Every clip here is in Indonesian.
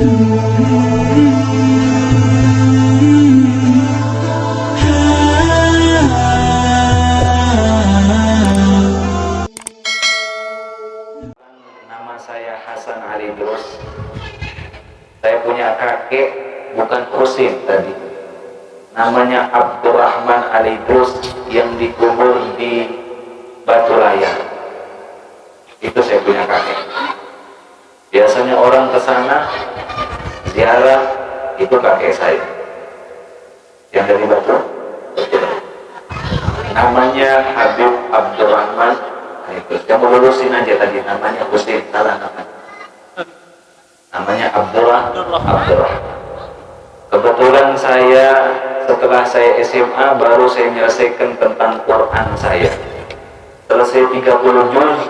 Nama saya Hasan Ali Idrus. Saya punya kakek, bukan Husin tadi. Namanya Abdurrahman Ali Idrus yang dikubur di Batu Layar. Itu saya punya kakek. Biasanya orang ke sana ziarah, itu kakek saya. Yang dari Batu. Namanya Habib Abdurrahman Ali Idrus. Kamu lurusin aja tadi namanya Husin, salah namanya. Namanya Abdurrahman. Kebetulan saya setelah saya SMA baru saya menyelesaikan tentang Quran saya. Selesai 30 juz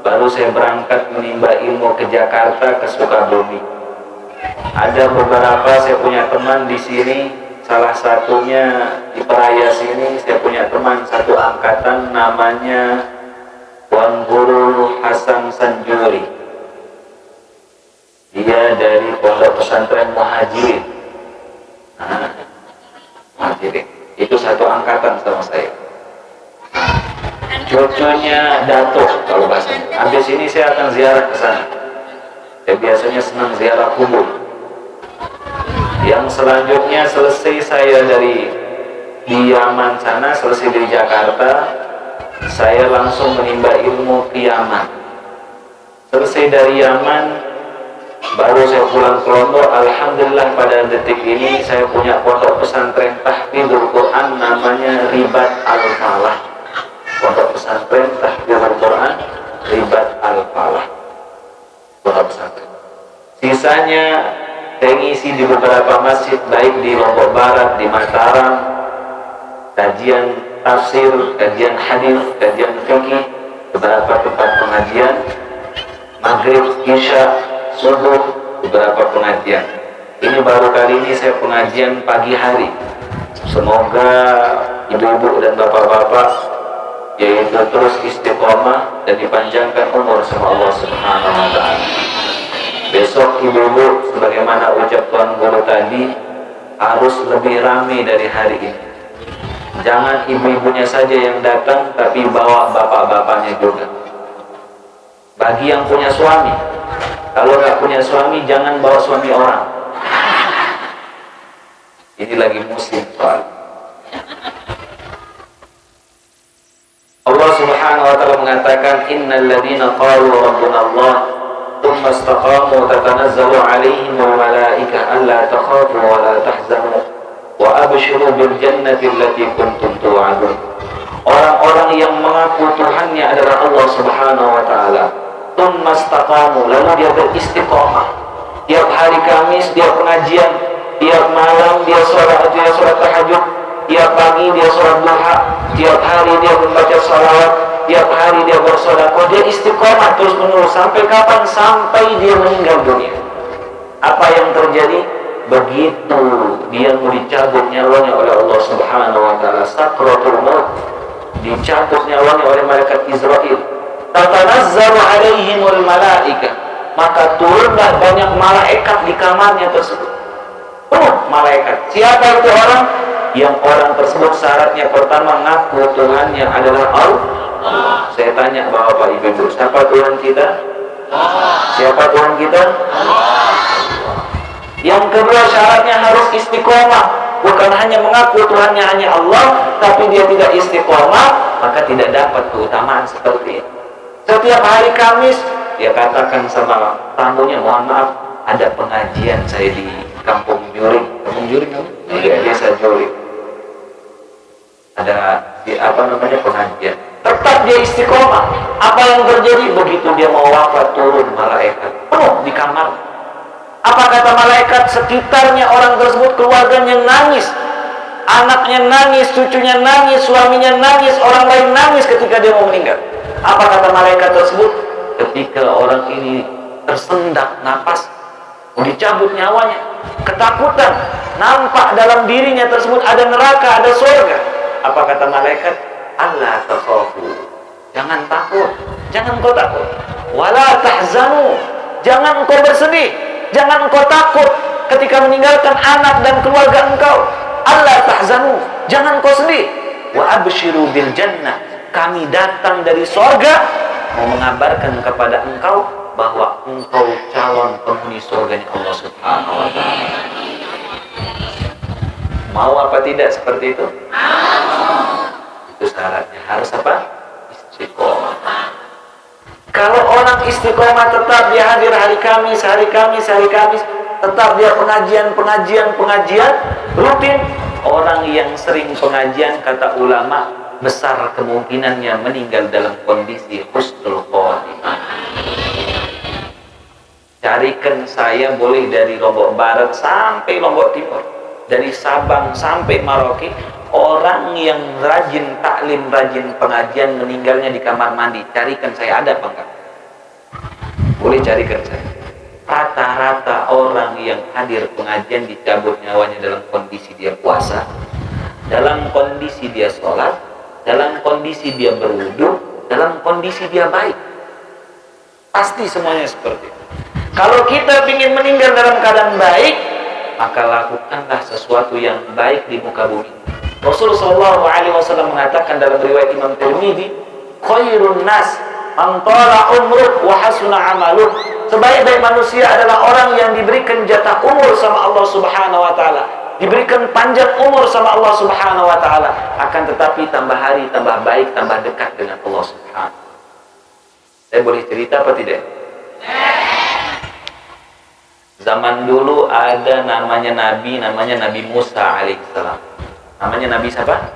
baru saya berangkat menimba ilmu ke Jakarta, ke Sukabumi. Ada beberapa saya punya teman di sini, salah satunya di Peraya sini saya punya teman satu angkatan namanya Tuan Guru Hasan Sanjuri. Dia dari Pondok Pesantren Muhajirin. Nah, Muhajirin itu satu angkatan sama saya. Cucunya Dato kalau bahasanya. Habis ini saya akan ziarah ke sana. Saya biasanya senang ziarah kubur. Yang selanjutnya selesai saya dari di Yaman sana, selesai dari Jakarta, saya langsung menimba ilmu ke Yaman. Selesai dari Yaman, baru saya pulang ke Lombok. Alhamdulillah pada detik ini saya punya pondok pesantren tahfidzul Quran namanya Ribat Al-Falah. Pondok pesantren tahfidzul Quran Ribat Al-Falah. Pondok pesantren. Sisanya saya ngisi di beberapa masjid, baik di Lombok Barat, di Mataram, kajian tafsir, kajian hadis, kajian fikih, beberapa tempat pengajian, maghrib, isya, subuh, beberapa pengajian. Ini baru kali ini saya pengajian pagi hari. Semoga ibu-ibu dan bapak-bapak yaitu terus istiqomah dan dipanjangkan umur sama Allah Subhanahu wa taala. Besok ibu-ibu sebagaimana ucap Tuan Guru tadi harus lebih ramai dari hari ini. Jangan ibu-ibunya saja yang datang, tapi bawa bapak-bapaknya juga. Bagi yang punya suami, kalau nggak punya suami, jangan bawa suami orang. Ini lagi musim soal. Allah Subhanahu wa taala mengatakan, "Innal ladzina qalu rabbuna Allah, tsumma istaqamu tatanazzalu 'alaihimul malaikatu alla takhafu wa la tahzanu wa abshiru bil jannati allati kuntum tu'adun." Orang-orang yang mengaku Tuhannya adalah Allah Subhanahu wa taala, tsumma istaqamu, lalu dia beristiqomah. Tiap hari Kamis dia pengajian, tiap malam dia sholat tahajud, tiap pagi dia sholat duha, tiap hari dia membaca sholawat, tiap hari dia bersedekah. Dia istiqomah terus menerus sampai kapan? Sampai dia meninggal dunia. Apa yang terjadi? Begitu dia mau dicabut nyawanya oleh Allah Subhanahu wa taala, sakratul maut, dicabut nyawanya oleh malaikat Israil. Tatanazzalu alaihimul malaika, maka turunlah banyak malaikat di kamarnya tersebut. Malaikat. Siapa itu orang? Yang orang tersebut syaratnya pertama ngaku Tuhannya adalah Allah. Saya tanya bapak ibu, siapa Tuhan kita? Siapa Tuhan kita? Yang kedua syaratnya harus istiqomah. Bukan hanya mengaku Tuhannya hanya Allah, tapi dia tidak istiqomah, maka tidak dapat keutamaan seperti itu. Setiap hari Kamis dia katakan sama tamunya, mohon maaf, ada pengajian saya di Kampung Juring. Kampung Juring apa? Iya, desa Juring. Ada pengajian. Tetap dia istiqomah. Apa yang terjadi? Begitu dia mau wafat, turun malaikat penuh di kamar. Apa kata malaikat? Sekitarnya orang tersebut, keluarganya nangis, anaknya nangis, cucunya nangis, suaminya nangis, orang lain nangis ketika dia mau meninggal. Apa kata malaikat tersebut? Ketika orang ini tersendak napas, mau dicabut nyawanya, ketakutan, nampak dalam dirinya tersebut ada neraka, ada surga. Apa kata malaikat? Allah takhafu, jangan takut, jangan kau takut. Wala tahzanu, jangan kau bersedih. Jangan engkau takut ketika meninggalkan anak dan keluarga engkau. Allah tahzanu, jangan engkau sedih. Wa abshiru bil jannah, kami datang dari sorga mau mengabarkan kepada engkau bahwa engkau calon penghuni surganya Allah Subhanahu wa ta'ala. Mau apa tidak seperti itu? Itu syaratnya, harus apa? Istiqomah. Kalau orang istiqomah tetap dia hadir hari Kamis, tetap dia pengajian rutin. Orang yang sering pengajian, kata ulama, besar kemungkinannya meninggal dalam kondisi husnul khotimah. Carikan saya boleh dari Lombok Barat sampai Lombok Timur, dari Sabang sampai Merauke, orang yang rajin taklim, rajin pengajian meninggalnya di kamar mandi. Carikan saya, ada apa enggak? Boleh carikan saya. Rata-rata orang yang hadir pengajian dicabut nyawanya dalam kondisi dia puasa, dalam kondisi dia sholat, dalam kondisi dia berwudu, dalam kondisi dia baik. Pasti semuanya seperti itu. Kalau kita ingin meninggal dalam keadaan baik, maka lakukanlah sesuatu yang baik di muka bumi. Rasulullah SAW mengatakan dalam riwayat Imam Tirmidzi, khairun nas man tala umruh wa hasuna amaluh. Sebaik-baik manusia adalah orang yang diberikan jatah umur sama Allah Subhanahu wa taala, diberikan panjang umur sama Allah Subhanahu wa taala, akan tetapi tambah hari tambah baik, tambah dekat dengan Allah Subhanahu. Saya boleh cerita apa tidak? Zaman dulu ada namanya Nabi Musa alaihissalam. Namanya Nabi siapa?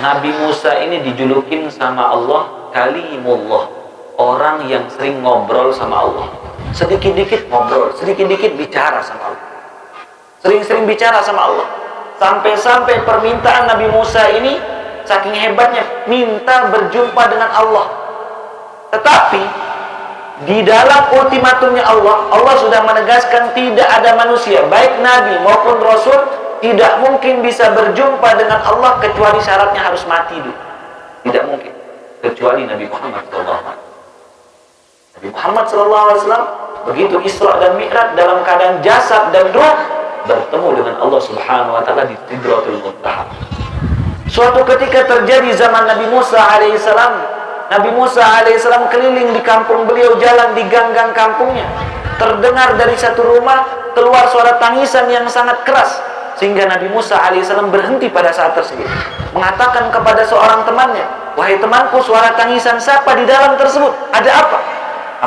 Nabi Musa ini dijulukin sama Allah Kalimullah, orang yang sering ngobrol sama Allah. Sedikit-dikit ngobrol, sedikit-dikit bicara sama Allah. Sering-sering bicara sama Allah. Sampai-sampai permintaan Nabi Musa ini saking hebatnya, minta berjumpa dengan Allah. Tetapi di dalam ultimatumnya Allah, Allah sudah menegaskan tidak ada manusia, baik Nabi maupun Rasul, tidak mungkin bisa berjumpa dengan Allah kecuali syaratnya harus mati dulu. Tidak mungkin, kecuali Nabi Muhammad SAW. Nabi Muhammad SAW begitu Isra dan Mi'raj dalam keadaan jasad dan ruh bertemu dengan Allah Subhanahu wa taala di Sidratul Muntaha. Suatu ketika terjadi zaman Nabi Musa alaihissalam. Nabi Musa alaihissalam keliling di kampung beliau, jalan di gang-gang kampungnya. Terdengar dari satu rumah keluar suara tangisan yang sangat keras, sehingga Nabi Musa alaihissalam berhenti pada saat tersebut, mengatakan kepada seorang temannya, wahai temanku, suara tangisan siapa di dalam tersebut? Ada apa?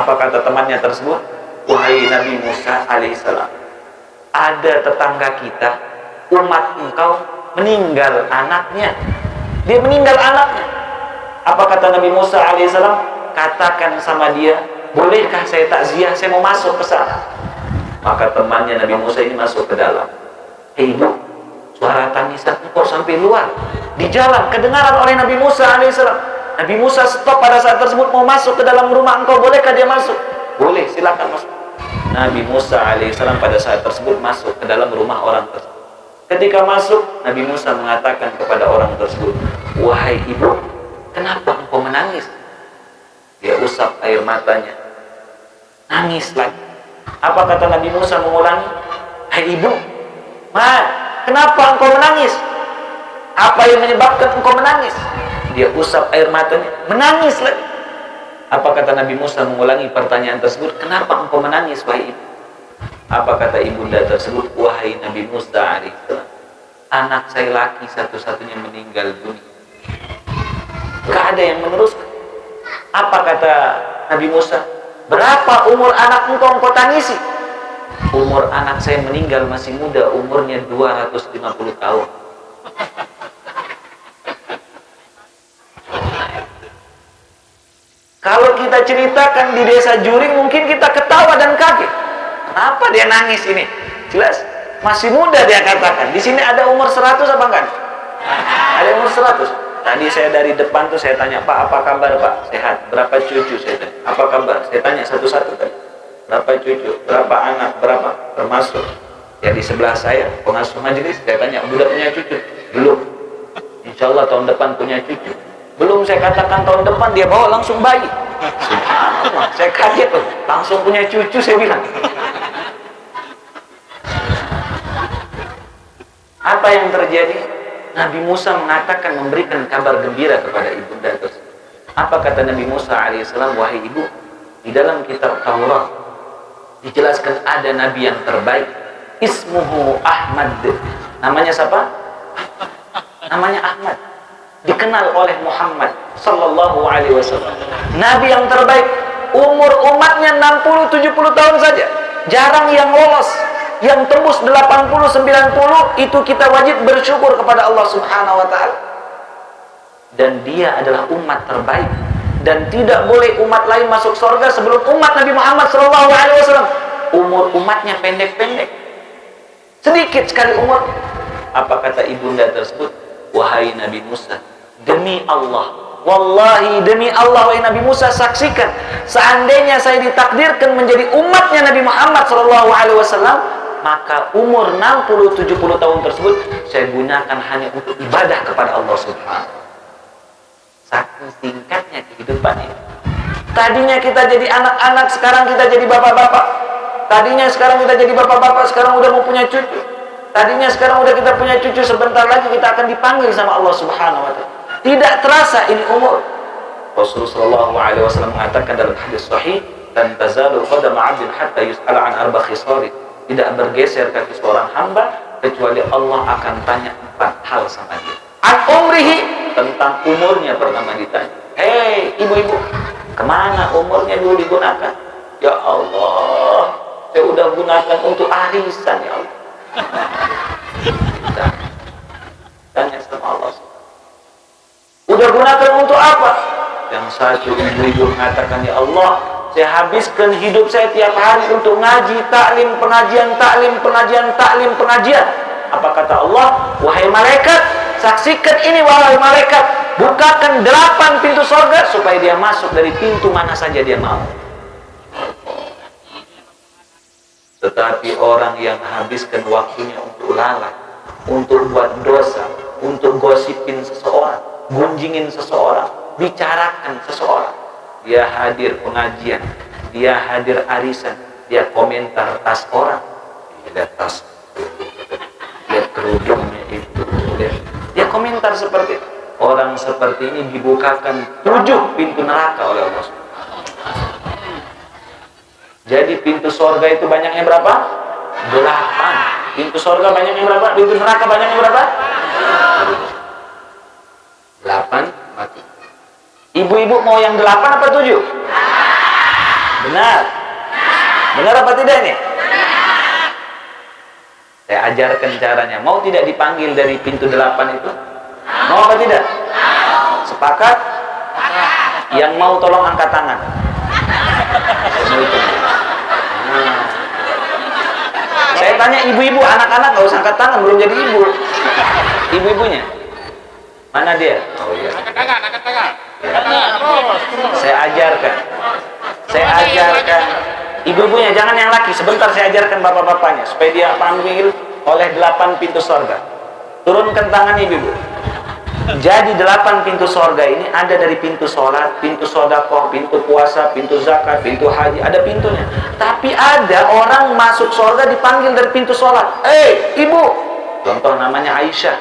Apa kata temannya tersebut? Wahai Nabi Musa alaihissalam, ada tetangga kita, umat engkau, meninggal anaknya. Dia meninggal anaknya. Apa kata Nabi Musa alaihissalam? Katakan sama dia, bolehkah saya takziah, saya mau masuk ke sana. Maka temannya Nabi Musa ini masuk ke dalam. Ibu, suara tangisan engkau sampai luar di jalan, kedengaran oleh Nabi Musa alaihissalam. Nabi Musa stop pada saat tersebut, mau masuk ke dalam rumah engkau, bolehkah dia masuk? Boleh, silakan masuk. Nabi Musa alaihissalam pada saat tersebut masuk ke dalam rumah orang tersebut. Ketika masuk, Nabi Musa mengatakan kepada orang tersebut, wahai ibu, kenapa engkau menangis? Dia usap air matanya, nangis lagi. Apa kata Nabi Musa mengulangi? Hai ibu, kenapa engkau menangis? Apa yang menyebabkan engkau menangis? Dia usap air matanya, menangis lagi. Apa kata Nabi Musa mengulangi pertanyaan tersebut? Kenapa engkau menangis, wahai ibu? Apa kata ibunda tersebut? Wahai Nabi Musa alaihissalam, anak saya laki satu-satunya meninggal dunia, gak ada yang meneruskan. Apa kata Nabi Musa? Berapa umur anak engkau tangisi? Umur anak saya meninggal masih muda, umurnya 250 tahun. Kalau kita ceritakan di desa Juring, mungkin kita ketawa dan kaget. Kenapa dia nangis ini? Jelas masih muda dia katakan. Di sini ada umur 100 apa enggak? Ada umur 100. Tadi saya dari depan tuh saya tanya, Pak, apa kabar Pak? Sehat? Berapa cucu? Saya tanya. Apa kabar? Saya tanya satu-satu tadi. Berapa cucu? Berapa anak? Berapa? Termasuk ya di sebelah saya, pengasuh majelis. Saya tanya, udah punya cucu? Belum. Insya Allah tahun depan punya cucu. Belum, saya katakan tahun depan, dia bawa langsung bayi. Subhanallah, saya kaget loh. Langsung punya cucu, saya bilang. Apa yang terjadi? Nabi Musa mengatakan, memberikan kabar gembira kepada ibunda tersebut. Apa kata Nabi Musa alaihissalam? Wahai ibu, di dalam kitab Taurat dijelaskan ada nabi yang terbaik, ismuhu Ahmad. Namanya siapa? Namanya Ahmad, dikenal oleh Muhammad sallallahu alaihi wasallam. Nabi yang terbaik, umur umatnya 60-70 tahun saja. Jarang yang lolos, yang tembus 80-90. Itu kita wajib bersyukur kepada Allah subhanahu wa ta'ala. Dan dia adalah umat terbaik, dan tidak boleh umat lain masuk surga sebelum umat Nabi Muhammad sallallahu alaihi wasallam. Umur umatnya pendek-pendek, sedikit sekali umur. Apa kata ibunda tersebut? Wahai Nabi Musa, demi Allah, wallahi demi Allah, wahai Nabi Musa, saksikan, seandainya saya ditakdirkan menjadi umatnya Nabi Muhammad SAW, maka umur 60-70 tahun tersebut saya gunakan hanya untuk ibadah kepada Allah Subhanahu. Saking singkatnya kehidupan ini. Tadinya kita jadi anak-anak, sekarang kita jadi bapak-bapak. Tadinya sekarang kita jadi bapak-bapak, sekarang udah mau punya cucu. Tadinya sekarang udah kita punya cucu, sebentar lagi kita akan dipanggil sama Allah Subhanahu wa ta'ala. Tidak terasa ini umur. Rasulullah SAW mengatakan dalam hadis sahih, "Lan tazalu qadama 'abdin hatta yus'ala 'an arba khisari." Tidak bergeser kaki seorang hamba kecuali Allah akan tanya 4 hal sama dia. An umrihi, tentang umurnya pertama ditanya. Hei ibu-ibu, kemana umurnya dulu digunakan? Ya Allah, saya udah gunakan untuk arisan ya Allah. Tanya sama Allah. Udah gunakan untuk apa? Yang satu ibu-ibu mengatakan, ya Allah, saya habiskan hidup saya tiap hari untuk ngaji, taklim, pengajian, taklim, pengajian, taklim, pengajian. Apa kata Allah? Wahai malaikat, saksikan ini wahai malaikat, bukakan 8 pintu surga supaya dia masuk dari pintu mana saja dia mau. Tetapi orang yang habiskan waktunya untuk lalai, untuk buat dosa, untuk gosipin seseorang, gunjingin seseorang, bicarakan seseorang, dia hadir pengajian, dia hadir arisan, dia komentar tas orang, lihat tas, lihat kerudungnya itu, dia komentar seperti itu. Orang seperti ini dibukakan 7 pintu neraka oleh Allah. Jadi pintu surga itu banyaknya berapa? 8. Pintu surga banyaknya berapa? Pintu neraka banyaknya berapa? 8 mati. Ibu-ibu mau yang 8 apa 7? Benar. Benar apa tidak ini? Saya ajarkan caranya. Mau tidak dipanggil dari pintu 8 itu? Mau apa tidak? Sepakat? Yang mau tolong angkat tangan. Saya tanya ibu-ibu, anak-anak gak usah angkat tangan, belum jadi ibu. Ibu-ibunya mana dia? Oh iya. Angkat tangan. Saya ajarkan. Ibu-ibunya jangan yang laki, sebentar saya ajarkan bapak-bapaknya supaya dia panggil oleh 8 pintu surga. Turunkan tangan ibu-ibu. Jadi 8 pintu surga ini ada dari pintu sholat, pintu sodakoh, pintu puasa, pintu zakat, pintu haji, ada pintunya. Tapi ada orang masuk surga dipanggil dari pintu sholat. Ibu, contoh namanya Aisyah.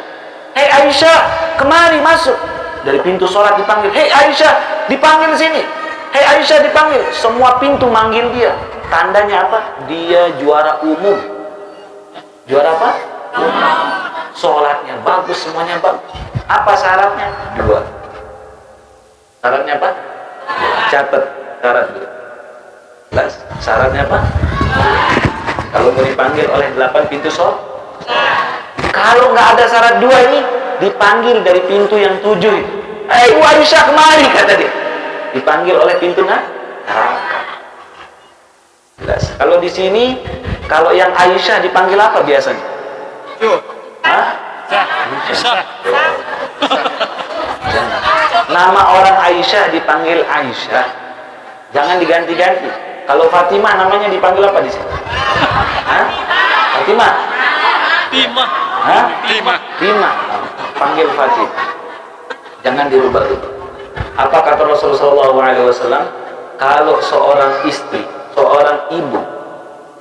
Hei Aisyah, kemari masuk. Dari pintu sholat dipanggil. Hei Aisyah, dipanggil sini. Hei Aisyah, dipanggil. Semua pintu manggil dia. Tandanya apa? Dia juara umum. Juara apa? Sholatnya bagus, semuanya bagus. Apa syaratnya? 2. Syaratnya apa? Catat syarat 2. Syaratnya apa? Kalau mau dipanggil oleh 8 pintu sholat. Kalau nggak ada syarat 2 ini, dipanggil dari pintu yang 7 itu. Bu Aisyah kemari, kata dia. Dipanggil oleh pintu neraka. Jelas. Kalau di sini, kalau yang Aisyah dipanggil apa biasanya? Nama orang Aisyah dipanggil Aisyah. Jangan diganti-ganti. Kalau Fatimah namanya dipanggil apa di sini? Fatimah. Timah. Panggil Fatimah. Jangan dirubah-rubah. Apa kata Rasulullah SAW? Kalau seorang istri, seorang ibu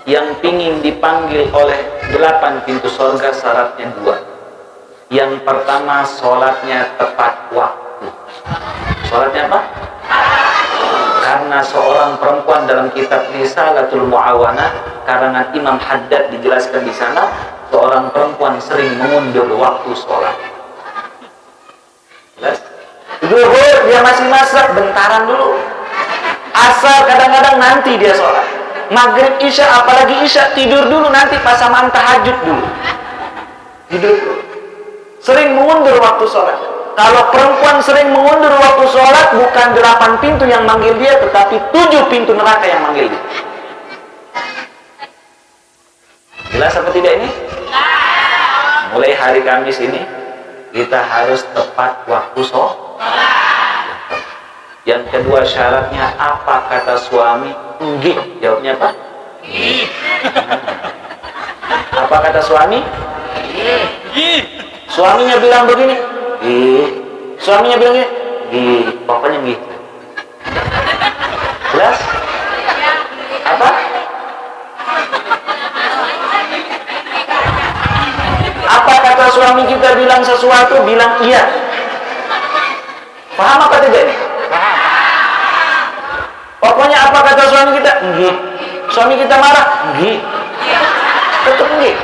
yang pingin dipanggil oleh 8 pintu surga, syaratnya 2. Yang pertama, sholatnya tepat waktu. Sholatnya apa? Karena seorang perempuan dalam kitab Risalatul Mu'awanah karangan Imam Haddad dijelaskan di sana, seorang perempuan sering mengundur waktu sholat. Jelas? Zuhur dia masih masak, bentaran dulu. Asar kadang-kadang nanti dia sholat. Maghrib, isya, apalagi isya, tidur dulu nanti pas samaan tahajud dulu. Tidur dulu. Sering mengundur waktu sholat. Kalau perempuan sering mengundur waktu sholat, bukan 8 pintu yang manggil dia, tetapi 7 pintu neraka yang manggil dia. Jelas apa tidak ini? Mulai hari Kamis ini, kita harus tepat waktu sholat. Yang kedua syaratnya, apa kata suami? Nggih. Jawabnya apa? Nggih. Apa kata suami? Nggih. Suaminya bilang begini, nggih. Suaminya bilang gini, nggih. Pokoknya nggih. Jelas? Apa? Apa kata suami kita bilang sesuatu, bilang iya. Paham apa tidak ini? Pokoknya apa kata suami kita? Nggih. Suami kita marah? Nggih. Tetap nggih.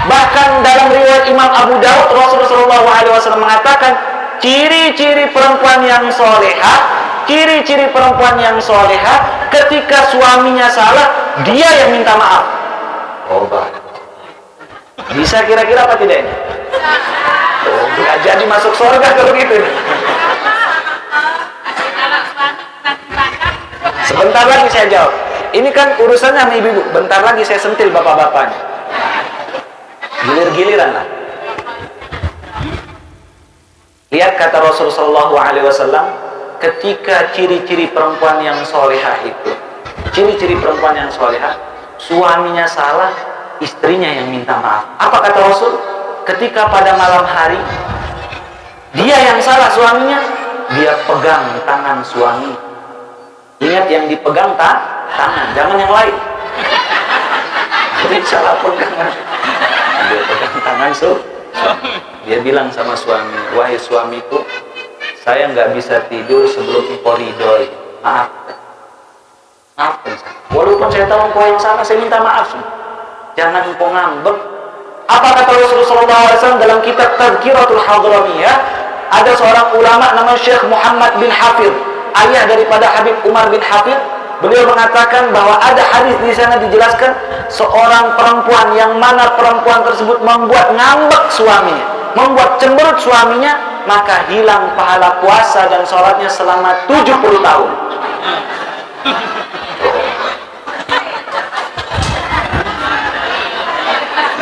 Bahkan dalam riwayat Imam Abu Daud, Rasulullah SAW mengatakan, ciri-ciri perempuan yang solehah, ciri-ciri perempuan yang solehah, ketika suaminya salah, dia yang minta maaf. Obat. Bisa kira-kira apa tidak ini? Oh, nggak jadi masuk surga kalau gitu. Sebentar lagi saya jawab. Ini kan urusannya sama ibu-ibu. Bentar lagi saya sentil bapak-bapaknya. Gilir-giliran lah. Lihat kata Rasulullah SAW, ketika ciri-ciri perempuan yang solehah itu, ciri-ciri perempuan yang solehah, suaminya salah, istrinya yang minta maaf. Apa kata Rasul? Ketika pada malam hari, dia yang salah suaminya, dia pegang tangan suami. Ingat yang dipegang tangan, jangan yang lain. Jadi salah pegangan. Dia pegang tangan dia bilang sama suami, wahai suamiku, saya nggak bisa tidur sebelum engkau ridhoi. Maafkan saya. Walaupun saya tahu engkau yang salah, saya minta maaf. Jangan engkau ngambek. Apa kata Rasulullah SAW dalam kitab Tadhkiratul Hadramiyah? Ada seorang ulama namanya Syekh Muhammad bin Hafidh, ayah daripada Habib Umar bin Hafidh. Beliau mengatakan bahwa ada hadis di sana dijelaskan seorang perempuan yang mana perempuan tersebut membuat ngambek suaminya, membuat cemberut suaminya, maka hilang pahala puasa dan sholatnya selama 70 tahun.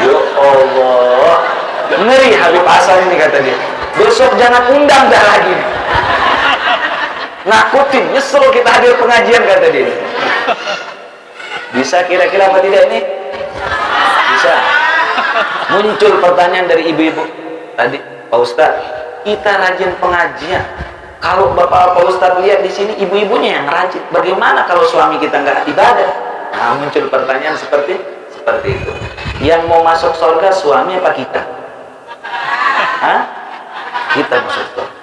Ya Allah, ngeri Habib Hasan ini kata dia. Besok jangan undang dah lagi. Nakutin, nyesel kita hadir pengajian kata dia. Bisa kira-kira apa tidak ini? Bisa. Muncul pertanyaan dari ibu-ibu tadi, Pak Ustadz, kita rajin pengajian. Kalau Bapak Pak Ustadz lihat di sini ibu-ibunya yang rajin, bagaimana kalau suami kita nggak ibadah? Nah, muncul pertanyaan seperti itu. Yang mau masuk surga suami apa kita? Hah? Kita masuk surga.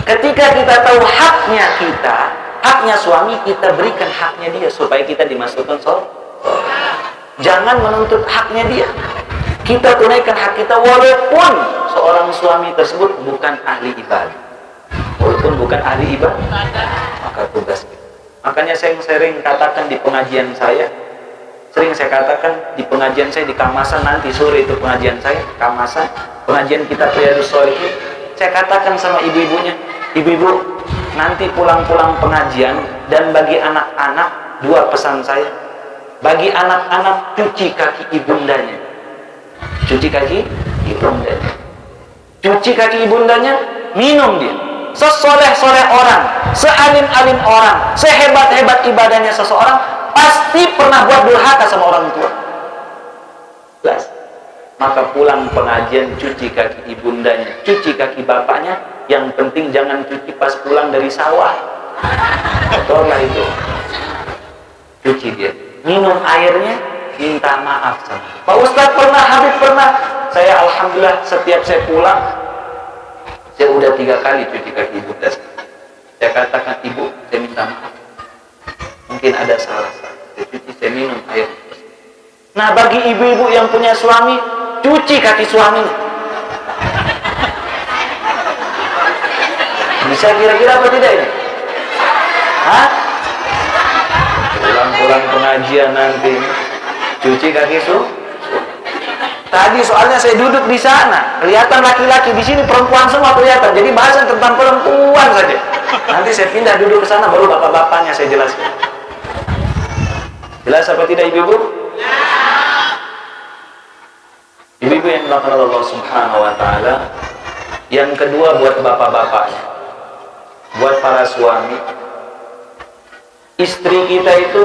Ketika kita tahu haknya kita, haknya suami, kita berikan haknya dia supaya kita dimasukkan surga. Jangan menuntut haknya dia. Kita tunaikan hak kita walaupun seorang suami tersebut bukan ahli ibadah. Walaupun bukan ahli ibadah, maka tugas kita. Makanya saya sering katakan di pengajian saya, di Kamasan, nanti sore itu pengajian saya, Kamasan, pengajian kita Riyadhus Shalihin. Saya katakan sama ibu-ibunya, ibu-ibu, nanti pulang-pulang pengajian, dan bagi anak-anak, 2 pesan saya. Bagi anak-anak, cuci kaki ibundanya. Cuci kaki ibundanya. Cuci kaki ibundanya, minum dia. Sesoleh-soleh orang, sealim-alim orang, sehebat-hebat ibadahnya seseorang, pasti pernah buat durhaka sama orang tua. Jelas. Maka pulang pengajian, cuci kaki ibundanya, cuci kaki bapaknya. Yang penting jangan cuci pas pulang dari sawah. Kotorlah itu. Cuci dia. Minum airnya, minta maaf sama Pak Ustadz. Pernah, Habib pernah. Saya alhamdulillah setiap saya pulang, saya udah 3 kali cuci kaki Bunda. Saya katakan, Ibu, saya minta maaf, mungkin ada salah saya cuci, saya minum air. Nah, bagi ibu-ibu yang punya suami, cuci kaki suaminya. Bisa kira-kira apa tidak ini? Hah? Pulang-pulang pengajian nanti cuci kaki Tadi soalnya saya duduk di sana, kelihatan laki-laki, di sini perempuan semua kelihatan. Jadi bahasan tentang perempuan saja. Nanti saya pindah duduk ke sana, baru bapak-bapaknya saya jelaskan. Jelas apa tidak, ibu-ibu? Ibu-ibu yang dilakukan Allah Subhanahu wa Ta'ala. Yang kedua, buat bapak-bapaknya, buat para suami, istri kita itu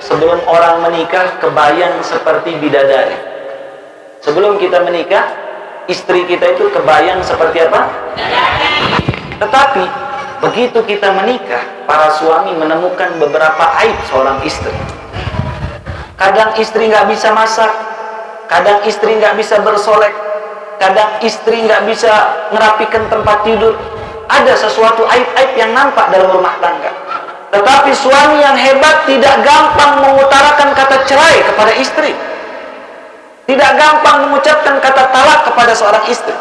sebelum orang menikah kebayang seperti bidadari. Sebelum kita menikah, istri kita itu kebayang seperti apa? Tetapi begitu kita menikah, para suami menemukan beberapa aib seorang istri. Kadang istri nggak bisa masak, kadang istri nggak bisa bersolek, kadang istri nggak bisa ngerapikan tempat tidur. Ada sesuatu aib-aib yang nampak dalam rumah tangga. Tetapi suami yang hebat tidak gampang mengutarakan kata cerai kepada istri, tidak gampang mengucapkan kata talak kepada seorang istri.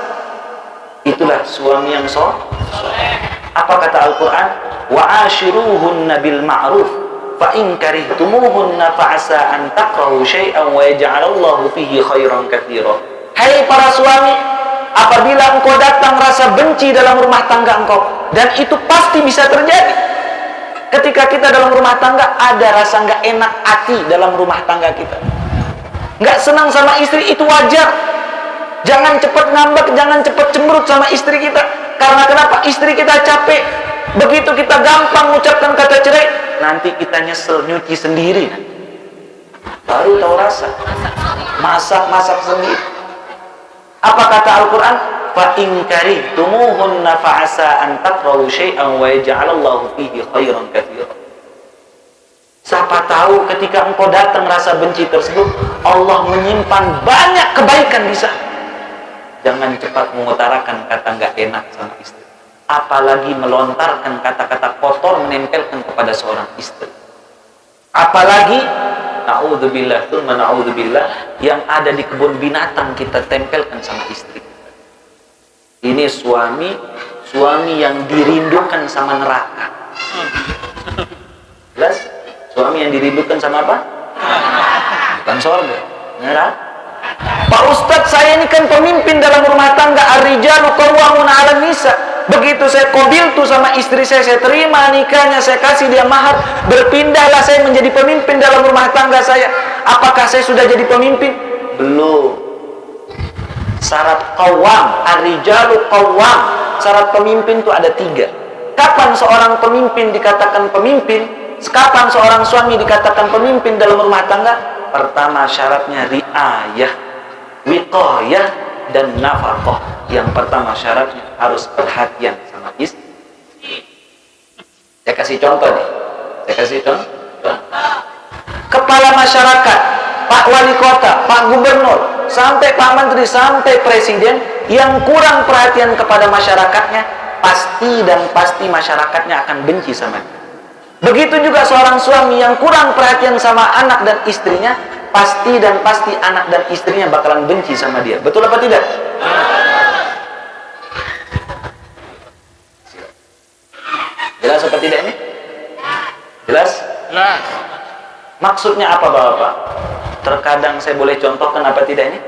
Itulah suami yang soleh. Apa kata Al-Quran? Wa'ashiruhunna bil ma'ruf fa in karihtumuhunna fa'asa an takrahu syai'an wa yaj'alallahu fihi khairan katsira. Hai para suami, apabila engkau datang rasa benci dalam rumah tangga engkau, dan itu pasti bisa terjadi. Ketika kita dalam rumah tangga ada rasa nggak enak hati dalam rumah tangga kita, nggak senang sama istri, itu wajar. Jangan cepat ngambek, jangan cepat cemberut sama istri kita. Karena kenapa? Istri kita capek. Begitu kita gampang mengucapkan kata cerai, nanti kita nyesel, nyuci sendiri. Baru tahu rasa. Masak sendiri. Apa kata Al-Quran? Fa in karihtumuhunna fa'asa an takrahu syai'an wa yaj'alallahu fihi khairan katsira. Siapa tahu ketika engkau datang rasa benci tersebut, Allah menyimpan banyak kebaikan di sana. Jangan cepat mengutarakan kata nggak enak sama istri, apalagi melontarkan kata-kata kotor menempelkan kepada seorang istri. Apalagi na'udzubillah, tsumma na'udzubillah, yang ada di kebun binatang kita tempelkan sama istri. Ini suami yang dirindukan sama neraka. Jelas? Suami yang dirindukan sama apa? Bukan surga, neraka. Pak Ustadz, saya ini kan pemimpin dalam rumah tangga. Ar-rijalu qawwamuna 'alan nisa. Begitu saya qabiltu sama istri saya terima nikahnya, saya kasih dia mahar, berpindahlah saya menjadi pemimpin dalam rumah tangga saya. Apakah saya sudah jadi pemimpin? Belum. Syarat qawwam, ar-rijalu qawwam, syarat pemimpin itu ada 3. Kapan seorang pemimpin dikatakan pemimpin? Kapan seorang suami dikatakan pemimpin dalam rumah tangga? Pertama syaratnya riayah, wiqayah, dan nafaqah. Yang pertama syaratnya harus perhatian sama istri. Saya kasih contoh nih. Kepala masyarakat, Pak Wali Kota, Pak Gubernur, sampai Pak Menteri, sampai Presiden yang kurang perhatian kepada masyarakatnya, pasti masyarakatnya akan benci sama dia. Begitu juga seorang suami yang kurang perhatian sama anak dan istrinya, pasti anak dan istrinya bakalan benci sama dia. Betul apa tidak? Jelas apa tidak ini? Jelas? Jelas. Maksudnya apa Bapak? Terkadang saya boleh contohkan apa tidak ini?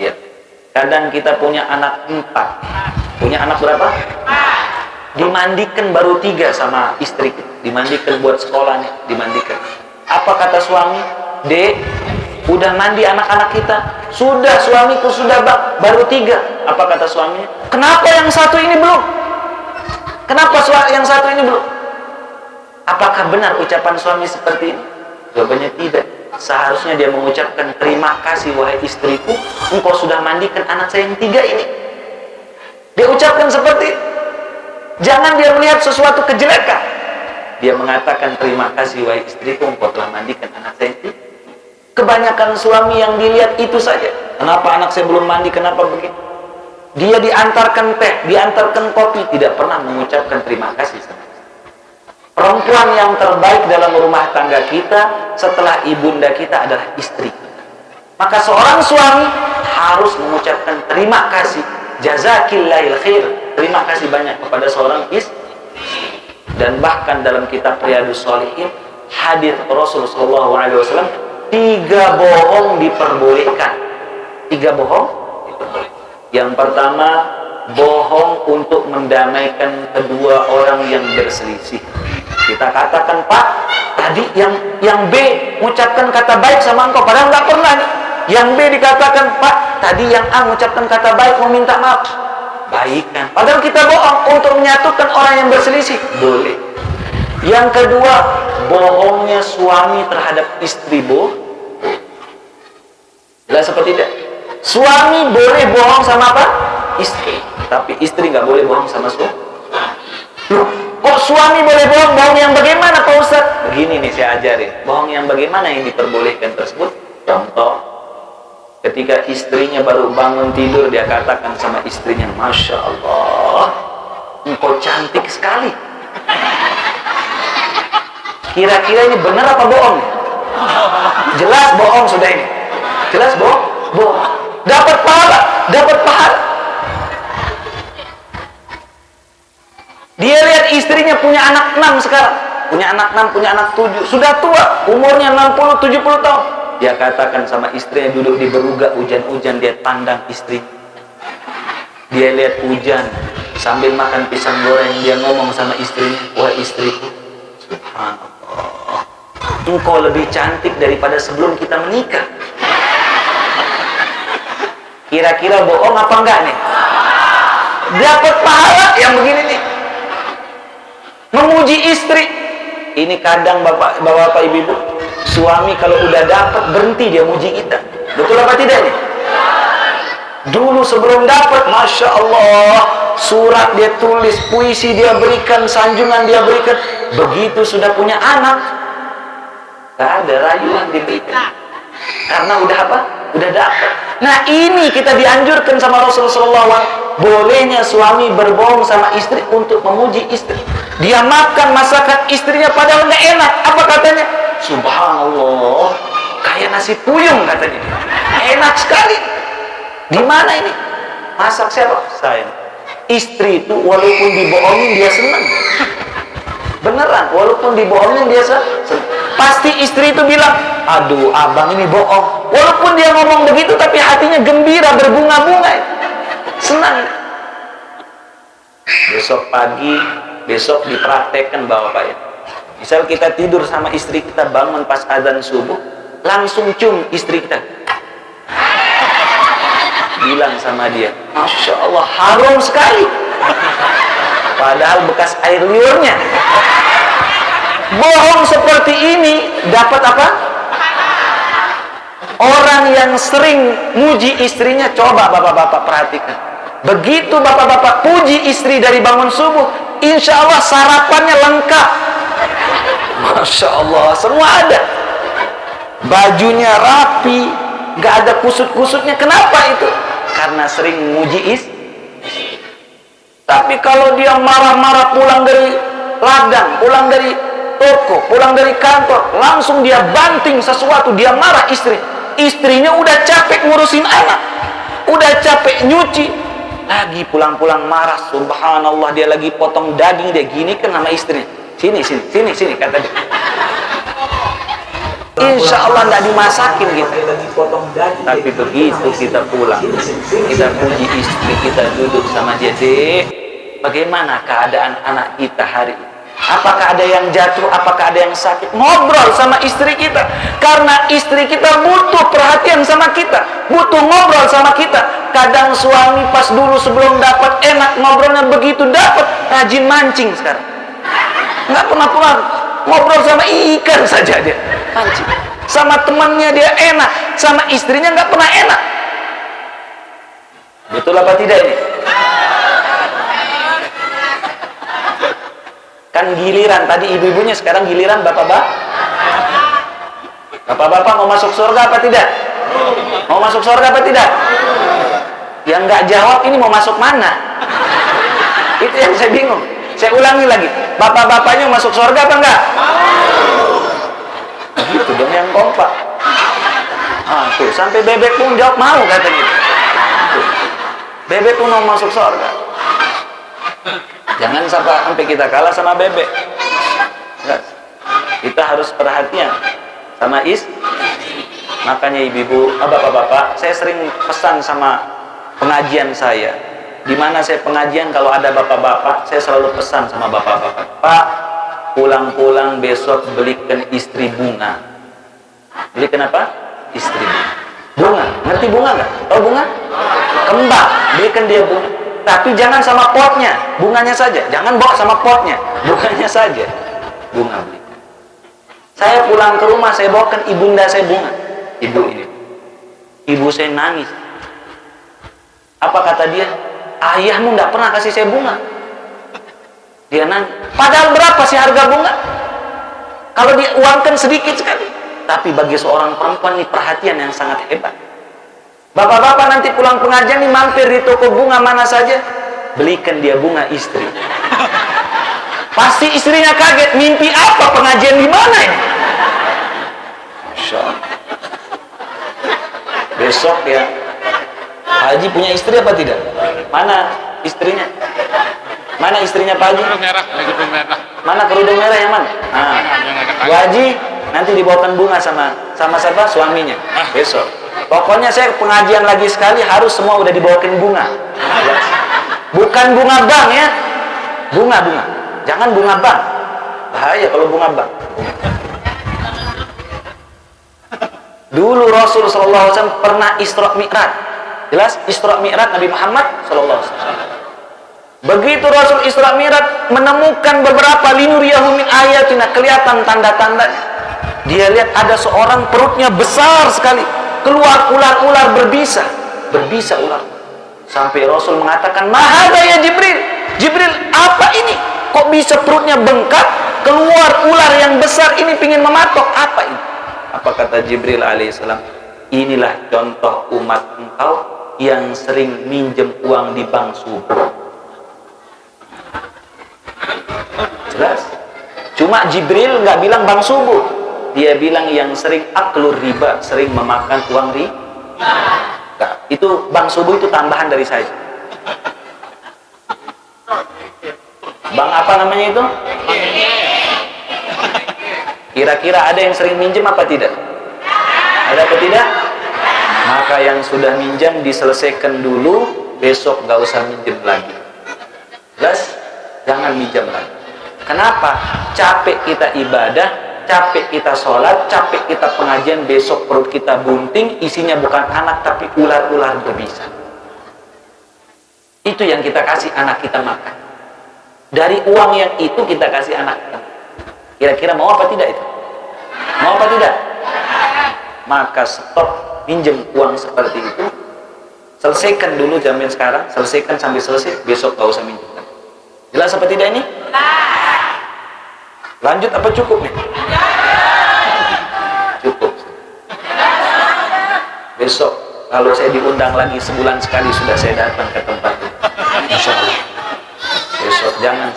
Iya. Kadang kita punya anak 4. Punya anak berapa? 4. Dimandikan baru 3 sama istri, dimandikan buat sekolah nih, dimandikan. Apa kata suami? Dek, udah mandi anak-anak kita? Sudah, suamiku sudah baru 3. Apa kata suaminya? Kenapa yang satu ini belum? Kenapa yang satu ini belum? Apakah benar ucapan suami seperti ini? Jawabannya tidak. Seharusnya dia mengucapkan terima kasih wahai istriku, engkau sudah mandikan anak saya yang 3 ini. Dia ucapkan seperti itu. Jangan dia melihat sesuatu kejelekan. Dia mengatakan terima kasih wahai istriku, engkau telah mandikan anak saya. kebanyakan suami yang dilihat itu saja. Kenapa anak saya belum mandi, kenapa begitu? Dia diantarkan teh, diantarkan kopi, tidak pernah mengucapkan terima kasih. Perempuan yang terbaik dalam rumah tangga kita setelah ibunda kita adalah istri. Maka seorang suami harus mengucapkan terima kasih, jazakillahil khair, terima kasih banyak kepada seorang istri. Dan bahkan dalam kitab Riyadhus Shalihin, hadis Rasulullah SAW, 3 bohong diperbolehkan. 3 bohong diperbolehkan. Yang pertama, bohong untuk mendamaikan kedua orang yang berselisih. Kita katakan, Pak, tadi yang B mengucapkan kata baik sama engkau, padahal nggak pernah nih. Yang B dikatakan, Pak, tadi yang A mengucapkan kata baik, mau minta maaf. Baikkan. Padahal kita bohong untuk menyatukan orang yang berselisih. Boleh. Yang kedua, bohongnya suami terhadap istri. Jelas seperti itu. Suami boleh bohong sama apa? Istri. Tapi istri nggak boleh bohong sama suami. Loh, kok suami boleh bohong? Bohong yang bagaimana, Pak Ustaz? Begini nih saya ajarin. Bohong yang bagaimana yang diperbolehkan tersebut? Contoh, ketika istrinya baru bangun tidur, dia katakan sama istrinya, Masya Allah, engkau cantik sekali. Kira-kira ini benar apa bohong? Jelas bohong sudah ini. Jelas bohong? Bohong. Dapat pahala, dapat pahala. Dia lihat istrinya punya anak 6 sekarang. Punya anak 6, punya anak 7. Sudah tua, umurnya 60, 70 tahun. Dia katakan sama istrinya, duduk di beruga hujan-hujan, dia pandang istri. Dia lihat hujan, sambil makan pisang goreng, dia ngomong sama istrinya, wah istriku, subhanallah, engkau lebih cantik daripada sebelum kita menikah. Kira-kira bohong apa enggak nih? Dapat pahala yang begini nih. Memuji istri. Ini kadang bapak ibu-ibu, suami kalau udah dapat berhenti dia muji kita. Betul apa tidak nih? Dulu sebelum dapat, Masya Allah, surat dia tulis, puisi dia berikan, sanjungan dia berikan. Begitu sudah punya anak, tak ada rayuan diberikan. Karena udah apa? Udah dapat. Nah ini kita dianjurkan sama Rasulullah SAW. Bolehnya suami berbohong sama istri untuk memuji istri. Dia makan masakan istrinya padahal nggak enak. Apa katanya? Subhanallah, kayak nasi puyung katanya. Enak sekali. Di mana ini? Masak siapa? Saya. Istri itu walaupun dibohongin dia senang. Beneran, walaupun dibohongin dia senang. Pasti istri itu bilang, aduh abang ini bohong. Walaupun dia ngomong begitu tapi hatinya gembira, berbunga-bunga. Senang. Besok pagi, besok dipraktekkan Bapak ya. Misal kita tidur sama istri kita, bangun pas azan subuh, langsung cium istri kita. Bilang sama dia, Masya Allah, harum sekali. Padahal bekas air liurnya. Bohong seperti ini dapat apa? Orang yang sering muji istrinya, coba bapak-bapak perhatikan. Begitu bapak-bapak puji istri dari bangun subuh, insya Allah sarapannya lengkap. Masya Allah, semua ada. Bajunya rapi, gak ada kusut-kusutnya. Kenapa itu? Karena sering muji istri. Tapi kalau dia marah-marah pulang dari ladang, pulang dari toko, pulang dari kantor, langsung dia banting sesuatu, dia marah istri. Istrinya udah capek ngurusin anak, udah capek nyuci, lagi pulang-pulang marah. Subhanallah, dia lagi potong daging, dia gini kan sama istrinya, sini kata dia. Insya Allah nggak dimasakin gitu. Tapi begitu kita pulang, kita puji istri kita, duduk sama dia, Dek, bagaimana keadaan anak kita hari ini? Apakah ada yang jatuh? Apakah ada yang sakit? Ngobrol sama istri kita. Karena istri kita butuh perhatian sama kita, butuh ngobrol sama kita. Kadang suami pas dulu sebelum dapat enak ngobrolnya, begitu dapat rajin mancing sekarang. Nggak pernah pulang, ngobrol sama ikan saja dia mancing. Sama temannya dia enak, sama istrinya nggak pernah enak. Betul apa tidak ini? Kan giliran tadi ibu-ibunya, sekarang giliran bapak-bapak. Bapak-bapak mau masuk surga apa tidak? Mau masuk surga apa tidak? Yang nggak jawab ini mau masuk mana? Itu yang saya bingung. Saya ulangi lagi, bapak-bapaknya masuk surga apa enggak? Itu dong yang kompak. Tuh, sampai bebek pun jawab mau katanya. Tuh. Bebek pun mau masuk surga. Jangan sampai kita kalah sama bebek. Kita harus perhatian sama makanya ibu-ibu, bapak-bapak, saya sering pesan sama pengajian saya. Di mana saya pengajian, kalau ada bapak-bapak, saya selalu pesan sama bapak-bapak, Pak, pulang-pulang besok belikan istri bunga. Belikan apa? Istri bunga. Ngerti bunga nggak? Tahu bunga? Kembang. Belikan dia bunga. Tapi jangan sama potnya, bunganya saja. Jangan bawa sama potnya, bunganya saja. Bunga beli. Saya pulang ke rumah, saya bawakan ibunda saya bunga. Ibu ini. Ibu saya nangis. Apa kata dia? Ayahmu nggak pernah kasih saya bunga. Dia nangis. Padahal berapa sih harga bunga? Kalau diuangkan sedikit sekali. Tapi bagi seorang perempuan ini perhatian yang sangat hebat. Bapak-bapak nanti pulang pengajian nih mampir di toko bunga mana saja, belikan dia bunga istri. Pasti istrinya kaget, mimpi apa pengajian di mana ini? Masya Allah. Besok ya, Haji punya istri apa tidak? Mana istrinya? Mana istrinya Pak Haji? Kerudung merah. Mana kerudung merah yang mana? Bu Haji nanti dibawakan bunga sama siapa? Suaminya. Besok. Pokoknya saya pengajian lagi sekali harus semua udah dibawakan bunga. Bukan bunga bank ya. Bunga. Jangan bunga bank. Bahaya kalau bunga bank. Dulu Rasul SAW pernah Isra Mi'raj. Jelas Isra Mi'raj Nabi Muhammad SAW. Begitu Rasul Isra Mi'raj menemukan beberapa linuriyahu min ayatina, kelihatan tanda-tandanya. Dia lihat ada seorang perutnya besar sekali, keluar ular-ular berbisa ular. Sampai Rasul mengatakan, "Mahada ya Jibril? Jibril, apa ini? Kok bisa perutnya bengkak, keluar ular yang besar ini pingin mematok? Apa ini?" Apa kata Jibril alaihissalam? "Inilah contoh umat engkau yang sering minjem uang di bank subuh." Jelas. Cuma Jibril nggak bilang bank subuh, dia bilang yang sering aklur riba, sering memakan uang riba. Nah, itu bank subuh itu tambahan dari saya. Bank apa namanya itu? Kira-kira ada yang sering minjem apa tidak? Ada apa tidak? Maka yang sudah minjam diselesaikan dulu, besok nggak usah minjem lagi. Jelas? Jangan minjam lagi. Kenapa? Capek kita ibadah, capek kita sholat, capek kita pengajian, besok perut kita bunting, isinya bukan anak tapi ular-ular berbisa. Itu yang kita kasih anak kita makan. Dari uang yang itu kita kasih anak kita. Kira-kira mau apa tidak itu? Mau apa tidak? Maka stop minjem uang seperti itu. Selesaikan dulu jamin sekarang, selesaikan sampai selesai, besok gak usah minjem. Jelas apa tidak ini? Lanjut apa cukup nih? Cukup. Besok kalau saya diundang lagi sebulan sekali sudah saya datang ke tempat itu. Insya Allah. Besok jangan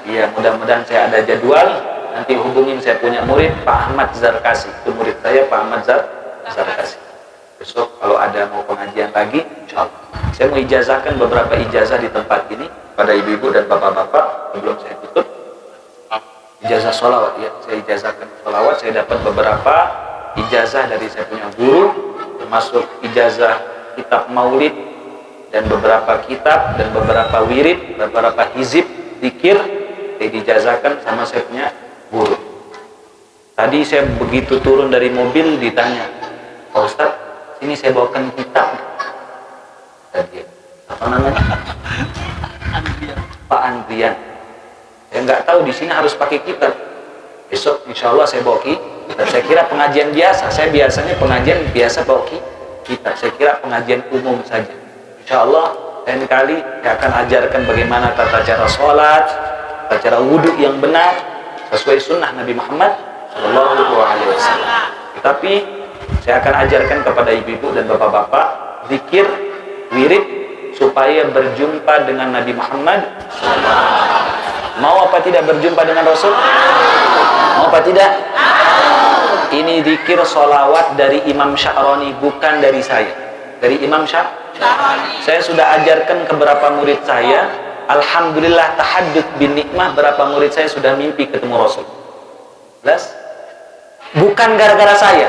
ya, mudah-mudahan saya ada jadwal. Nanti hubungin saya punya murid Pak Ahmad Zarkasi. Itu murid saya Pak Ahmad Zarkasi. Besok kalau ada mau pengajian lagi, insya Allah. Saya mau ijazahkan beberapa ijazah di tempat ini pada ibu-ibu dan bapak-bapak sebelum saya tutup. Ijazah sholawat ya, saya ijazahkan sholawat. Saya dapat beberapa ijazah dari saya punya guru, termasuk ijazah kitab maulid dan beberapa kitab dan beberapa wirid, beberapa hizib, zikir, saya dijazahkan sama saya punya guru. Tadi saya begitu turun dari mobil ditanya, "Pak Ustadz, sini saya bawakan kitab." Tadi apa namanya? Pak Andrian. Saya nggak tahu di sini harus pakai kitab. Besok insya Allah saya bawa kitab. Saya kira pengajian biasa. Saya biasanya pengajian biasa bawa kitab. Saya kira pengajian umum saja. Insya Allah lain kali saya akan ajarkan bagaimana tata cara sholat, tata cara wudhu yang benar sesuai sunnah Nabi Muhammad Sallallahu Alaihi Wasallam. Tapi saya akan ajarkan kepada ibu-ibu dan bapak-bapak zikir, wirid supaya berjumpa dengan Nabi Muhammad. Mau apa tidak berjumpa dengan Rasul? Mau apa tidak? Ini zikir sholawat dari Imam Sya'rani, bukan dari saya. Dari Imam Sya'rani. Saya sudah ajarkan ke beberapa murid saya. Alhamdulillah tahadduts bin nikmah, berapa murid saya sudah mimpi ketemu Rasul. Jelas? Bukan gara-gara saya,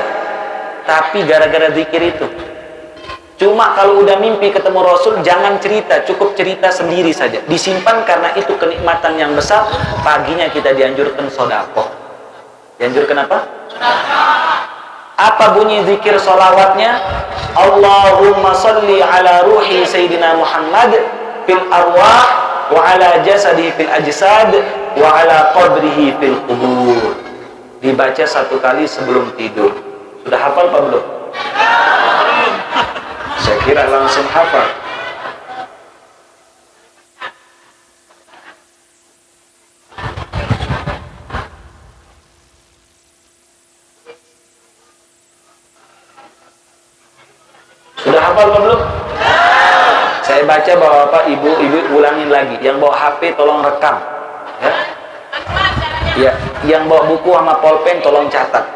tapi gara-gara zikir itu. Cuma kalau udah mimpi ketemu Rasul, jangan cerita, cukup cerita sendiri saja. Disimpan karena itu kenikmatan yang besar. Paginya kita dianjurkan sedekah. Dianjurkan apa? Apa bunyi zikir sholawatnya? Allahumma salli ala ruhi Sayyidina Muhammad fil arwah wa ala jasadihi fil ajsad wa ala qabrihi fil qubur. Dibaca 1 kali sebelum tidur. Sudah hafal apa belum? Saya kira langsung hafal. Sudah hafal apa belum? Saya baca bapak ibu ulangin lagi. Yang bawa HP tolong rekam. Ya, yang bawa buku sama pulpen tolong catat.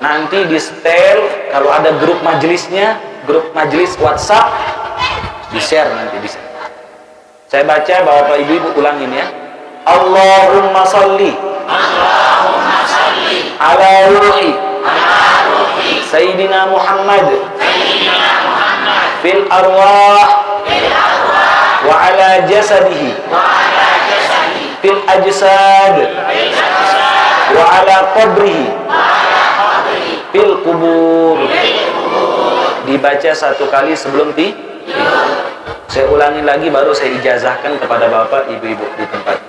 Nanti di setel, kalau ada grup majelisnya, grup majelis WhatsApp, di-share nanti di share. Saya baca bapak ibu ulangin ya. Allahumma salli ala ruhi Sayyidina Muhammad fil arwah wa ala jasadihi fil ajsad wa ala qabrihi fil kubur. Dibaca 1 kali sebelum tidur. Saya ulangi lagi baru saya ijazahkan kepada bapak ibu-ibu di tempat.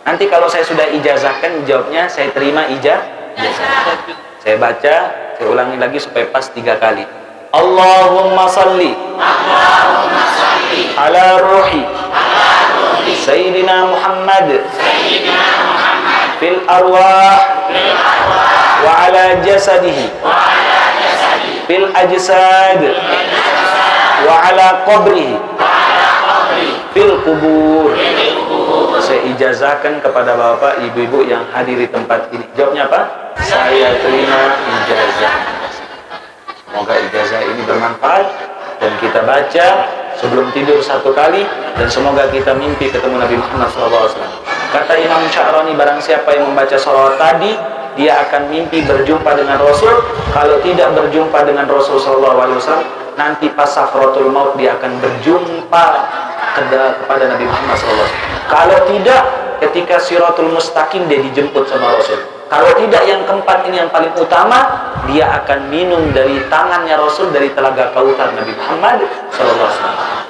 Nanti kalau saya sudah ijazahkan, jawabnya saya terima ijazah. Saya baca, saya ulangi lagi supaya pas 3 kali. Allahumma salli ala ruhi Sayyidina Muhammad fil arwah wa ala jasadihi fil ajsad wa ala qabrihi fil kubur. Saya ijazahkan kepada bapak ibu-ibu yang hadir di tempat ini. Jawabnya apa? Saya terima ijazah. Semoga ijazah ini bermanfaat dan kita baca sebelum tidur 1 kali, dan semoga kita mimpi ketemu Nabi Muhammad SAW. Kata Imam Sya'rani, barang siapa yang membaca sholawat tadi, dia akan mimpi berjumpa dengan Rasul. Kalau tidak berjumpa dengan Rasul SAW, nanti pas sakratul maut dia akan berjumpa kepada Nabi Muhammad SAW. Kalau tidak, ketika Siratul Mustaqim dia dijemput sama Rasul. Kalau tidak, yang keempat ini yang paling utama, dia akan minum dari tangannya Rasul, dari telaga kautsar Nabi Muhammad SAW.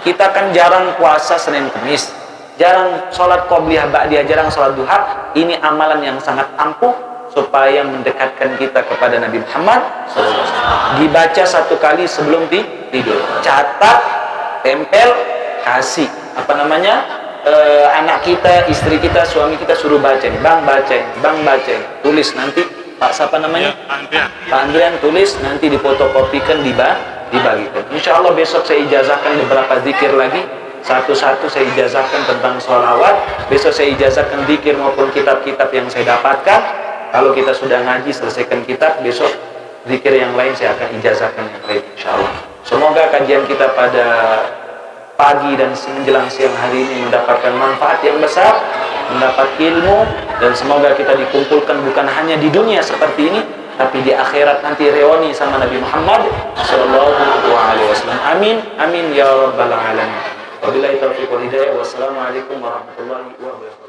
Kita kan jarang puasa Senin Kemis, jarang sholat qobliyah ba'diyah, jarang sholat duha. Ini amalan yang sangat ampuh supaya mendekatkan kita kepada Nabi Muhammad SAW. Dibaca 1 kali sebelum tidur. Catat, tempel, kasih anak kita, istri kita, suami kita, suruh baca nih. Bang baca, bang baca, tulis nanti. Pak siapa namanya? Pak Andrian, tulis nanti difotokopikan, dibagikan. Insya Allah besok saya ijazahkan beberapa zikir lagi. Satu-satu saya ijazahkan tentang sholawat. Besok saya ijazahkan zikir maupun kitab-kitab yang saya dapatkan. Kalau kita sudah ngaji, selesaikan kitab, besok zikir yang lain saya akan ijazahkan yang lain, insya Allah. Semoga kajian kita pada pagi dan menjelang siang hari ini mendapatkan manfaat yang besar, mendapat ilmu, dan semoga kita dikumpulkan bukan hanya di dunia seperti ini, tapi di akhirat nanti reuni sama Nabi Muhammad SAW. Amin, amin ya rabbal alamin. Wabillahi taufiq wal hidayah. Wassalamualaikum warahmatullahi wabarakatuh.